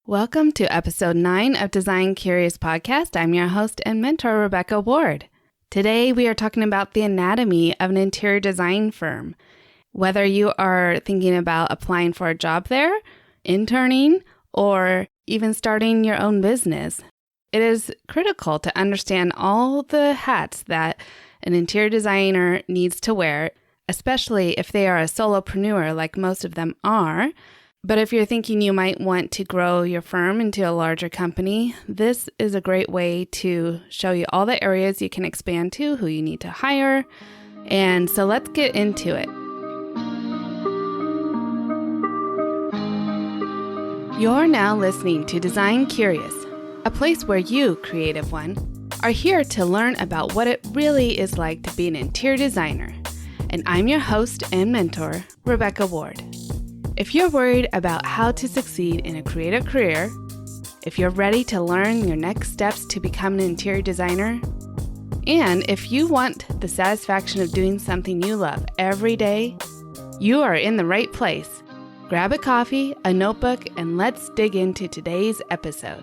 Welcome to episode 9 of Design Curious Podcast. I'm your host and mentor, Rebecca Ward. Today, we are talking about the anatomy of an interior design firm. Whether you are thinking about applying for a job there, interning, or even starting your own business, it is critical to understand all the hats that an interior designer needs to wear, especially if they are a solopreneur like most of them are. But if you're thinking you might want to grow your firm into a larger company, this is a great way to show you all the areas you can expand to, who you need to hire. And so let's get into it. You're now listening to Design Curious, a place where you, creative one, are here to learn about what it really is like to be an interior designer. And I'm your host and mentor, Rebecca Ward. If you're worried about how to succeed in a creative career, if you're ready to learn your next steps to become an interior designer, and if you want the satisfaction of doing something you love every day, you are in the right place. Grab a coffee, a notebook, and let's dig into today's episode.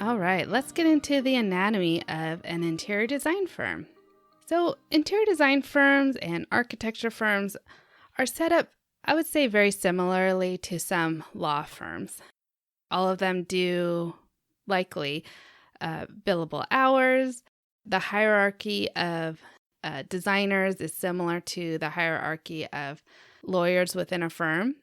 All right, let's get into the anatomy of an interior design firm. So, interior design firms and architecture firms are set up, I would say, very similarly to some law firms. All of them do likely billable hours. The hierarchy of designers is similar to the hierarchy of lawyers within a firm.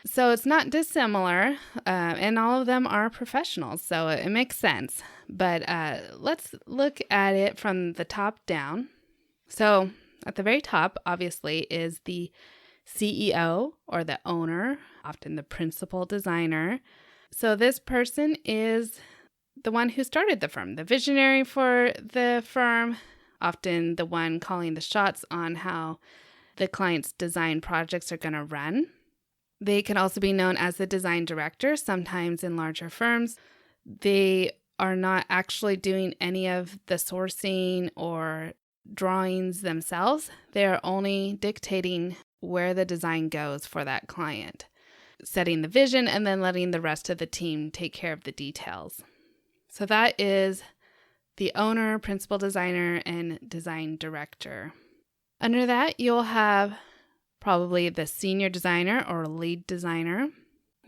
So it's not dissimilar, and all of them are professionals, so it makes sense. But let's look at it from the top down. So at the very top, obviously, is the CEO or the owner, often the principal designer. So this person is the one who started the firm, the visionary for the firm, often the one calling the shots on how the client's design projects are going to run. They can also be known as the design director. Sometimes in larger firms, they are not actually doing any of the sourcing or drawings themselves. They are only dictating where the design goes for that client, setting the vision, and then letting the rest of the team take care of the details. So that is the owner, principal designer, and design director. Under that, you'll have probably the senior designer or lead designer.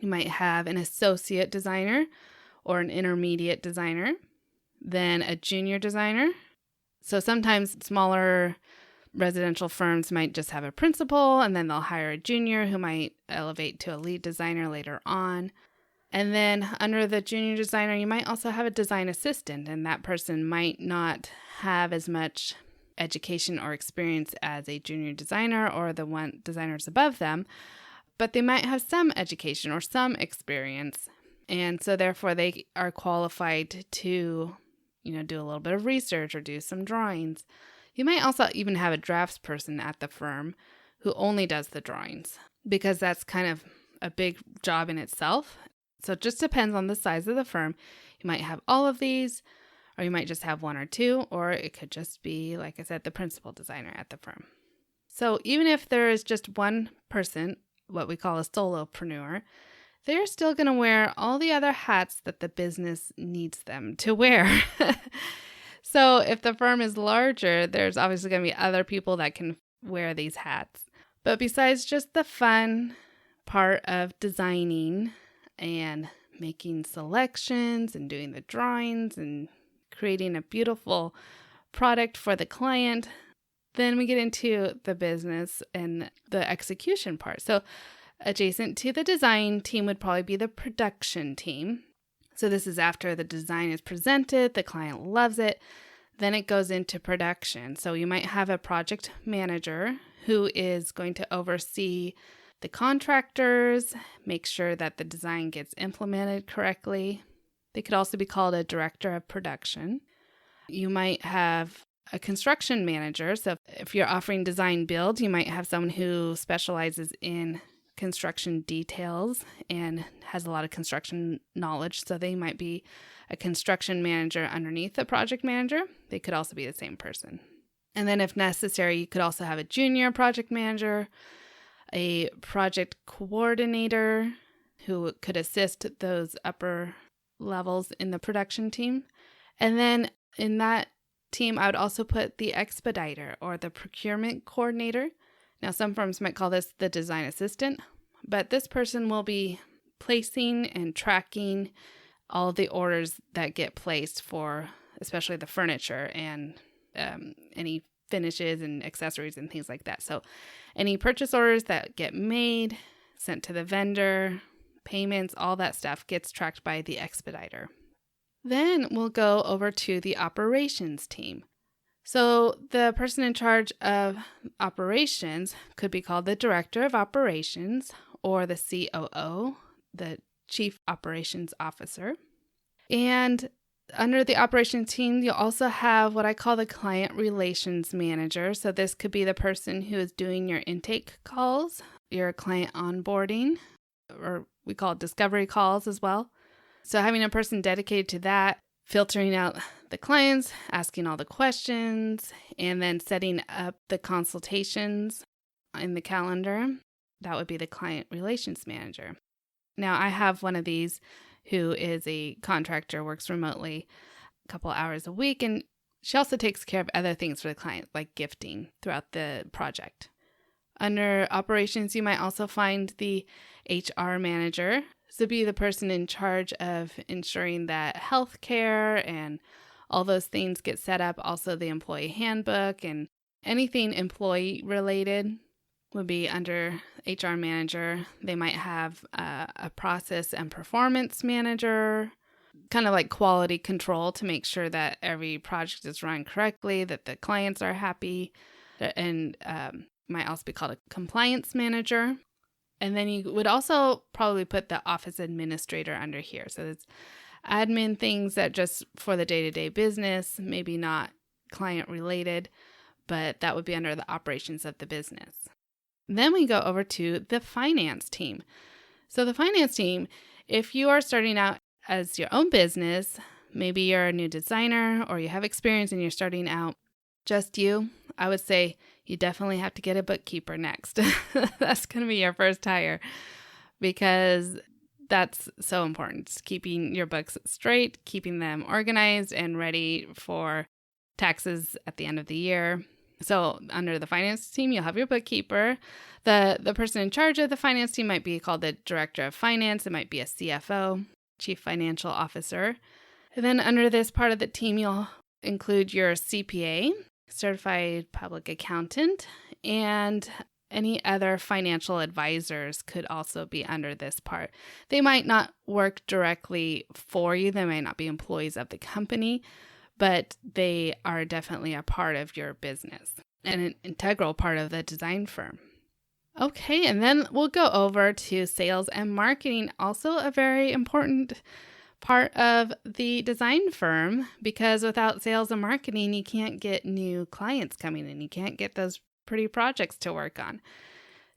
You might have an associate designer or an intermediate designer, then a junior designer. So sometimes smaller residential firms might just have a principal, and then they'll hire a junior who might elevate to a lead designer later on. And then under the junior designer, you might also have a design assistant, and that person might not have as much education or experience as a junior designer or the one designers above them, but they might have some education or some experience. And so therefore they are qualified to, do a little bit of research or do some drawings. You might also even have a drafts person at the firm who only does the drawings, because that's kind of a big job in itself. So it just depends on the size of the firm. You might have all of these, or you might just have one or two, or it could just be, like I said, the principal designer at the firm. So even if there is just one person, what we call a solopreneur, they're still going to wear all the other hats that the business needs them to wear. So if the firm is larger, there's obviously going to be other people that can wear these hats. But besides just the fun part of designing and making selections and doing the drawings and creating a beautiful product for the client, then we get into the business and the execution part. So adjacent to the design team would probably be the production team. So this is after the design is presented, the client loves it, then it goes into production. So you might have a project manager who is going to oversee the contractors, make sure that the design gets implemented correctly. They could also be called a director of production. You might have a construction manager. So if you're offering design build, you might have someone who specializes in construction details and has a lot of construction knowledge. So they might be a construction manager underneath a project manager. They could also be the same person. And then if necessary, you could also have a junior project manager, a project coordinator who could assist those upper levels in the production team. And then in that team, I would also put the expediter or the procurement coordinator. Now, some firms might call this the design assistant, but this person will be placing and tracking all of the orders that get placed for especially the furniture and any finishes and accessories and things like that. So any purchase orders that get made, sent to the vendor, payments, all that stuff gets tracked by the expediter. Then we'll go over to the operations team. So the person in charge of operations could be called the director of operations or the COO, the chief operations officer. And under the operations team, you'll also have what I call the client relations manager. So this could be the person who is doing your intake calls, your client onboarding, or we call it discovery calls as well. So having a person dedicated to that, filtering out the clients, asking all the questions, and then setting up the consultations in the calendar, that would be the client relations manager. Now, I have one of these who is a contractor, works remotely a couple hours a week, and she also takes care of other things for the client, like gifting throughout the project. Under operations, you might also find the HR manager. This would be the person in charge of ensuring that healthcare and all those things get set up. Also, the employee handbook and anything employee related would be under HR manager. They might have a process and performance manager, kind of like quality control to make sure that every project is run correctly, that the clients are happy, and might also be called a compliance manager. And then you would also probably put the office administrator under here. So it's admin things that just for the day-to-day business, maybe not client related, but that would be under the operations of the business. Then we go over to the finance team. So the finance team, if you are starting out as your own business, maybe you're a new designer or you have experience and you're starting out just you, I would say you definitely have to get a bookkeeper next. That's going to be your first hire because that's so important. It's keeping your books straight, keeping them organized and ready for taxes at the end of the year. So under the finance team, you'll have your bookkeeper. The person in charge of the finance team might be called the director of finance. It might be a CFO, chief financial officer. And then under this part of the team, you'll include your CPA, certified public accountant, and any other financial advisors could also be under this part. They might not work directly for you. They might not be employees of the company, but they are definitely a part of your business and an integral part of the design firm. Okay, and then we'll go over to sales and marketing, also a very important part of the design firm, because without sales and marketing, you can't get new clients coming in. You can't get those pretty projects to work on.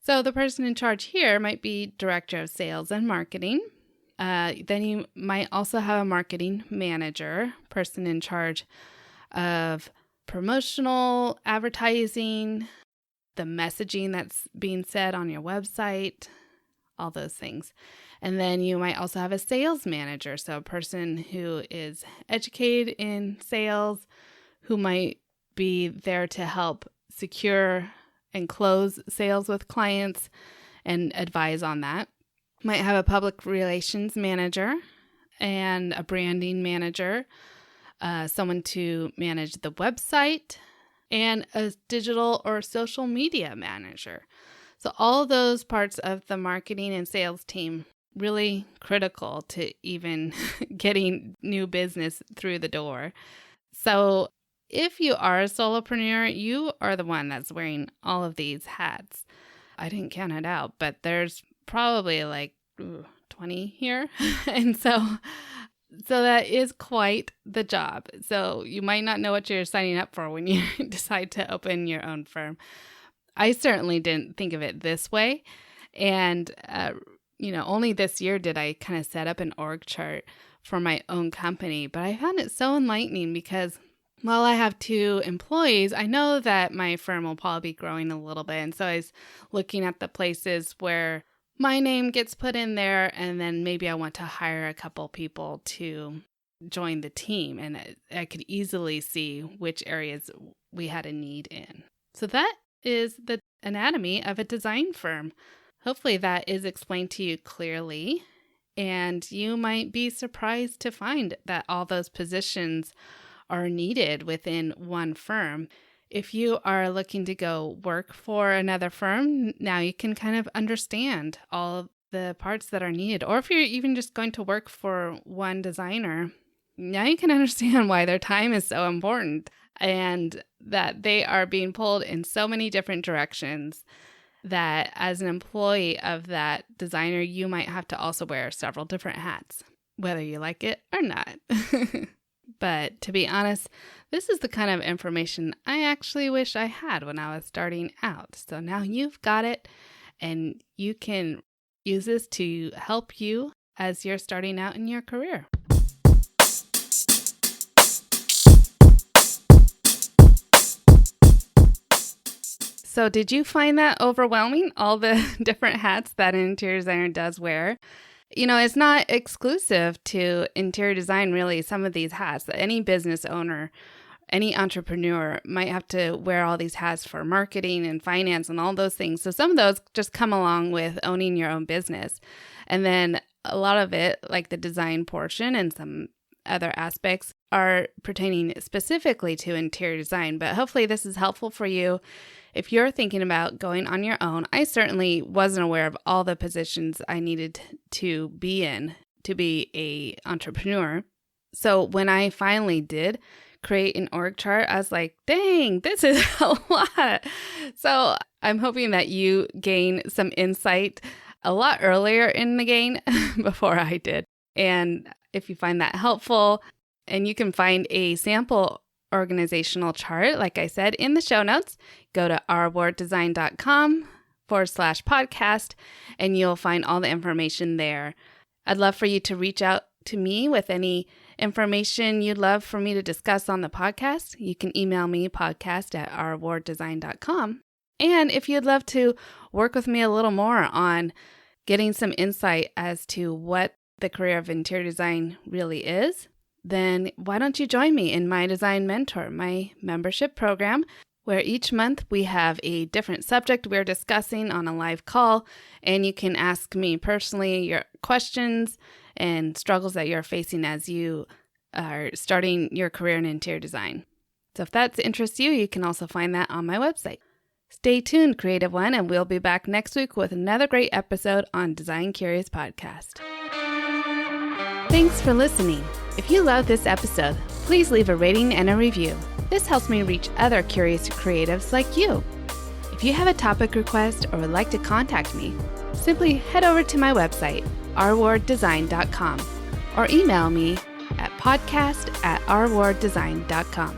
So the person in charge here might be director of sales and marketing. Then you might also have a marketing manager, person in charge of promotional advertising, the messaging that's being said on your website, all those things. And then you might also have a sales manager, so a person who is educated in sales, who might be there to help secure and close sales with clients and advise on that. Might have a public relations manager and a branding manager, someone to manage the website, and a digital or social media manager. So all those parts of the marketing and sales team really critical to even getting new business through the door. So if you are a solopreneur, you are the one that's wearing all of these hats. I didn't count it out, but there's probably like 20 here. And so that is quite the job. So you might not know what you're signing up for when you decide to open your own firm. I certainly didn't think of it this way. And, only this year did I kind of set up an org chart for my own company. But I found it so enlightening because while I have 2 employees, I know that my firm will probably be growing a little bit. And so I was looking at the places where my name gets put in there, and then maybe I want to hire a couple people to join the team, and I could easily see which areas we had a need in. So that is the anatomy of a design firm. Hopefully that is explained to you clearly, and you might be surprised to find that all those positions are needed within one firm. If you are looking to go work for another firm, now you can kind of understand all the parts that are needed. Or if you're even just going to work for one designer, now you can understand why their time is so important and that they are being pulled in so many different directions that as an employee of that designer, you might have to also wear several different hats, whether you like it or not. But to be honest, this is the kind of information I actually wish I had when I was starting out. So now you've got it, and you can use this to help you as you're starting out in your career. So did you find that overwhelming, all the different hats that an interior designer does wear? It's not exclusive to interior design, really, some of these hats. Any business owner, any entrepreneur might have to wear all these hats for marketing and finance and all those things. So some of those just come along with owning your own business. And then a lot of it, like the design portion and some other aspects, are pertaining specifically to interior design. But hopefully this is helpful for you if you're thinking about going on your own. I certainly wasn't aware of all the positions I needed to be in to be an entrepreneur. So when I finally did create an org chart, I was like, dang, this is a lot. So I'm hoping that you gain some insight a lot earlier in the game before I did. And if you find that helpful, and you can find a sample organizational chart, like I said, in the show notes, go to rwarddesign.com/podcast, and you'll find all the information there. I'd love for you to reach out to me with any information you'd love for me to discuss on the podcast. You can email me, podcast@rwarddesign.com. And if you'd love to work with me a little more on getting some insight as to what the career of interior design really is, then why don't you join me in my Design Mentor, my membership program, where each month we have a different subject we're discussing on a live call, and you can ask me personally your questions and struggles that you're facing as you are starting your career in interior design. So if that interests you, you can also find that on my website. Stay tuned, Creative One, and we'll be back next week with another great episode on Design Curious Podcast. Thanks for listening. If you love this episode, please leave a rating and a review. This helps me reach other curious creatives like you. If you have a topic request or would like to contact me, simply head over to my website, rwarddesign.com, or email me at podcast@rwarddesign.com.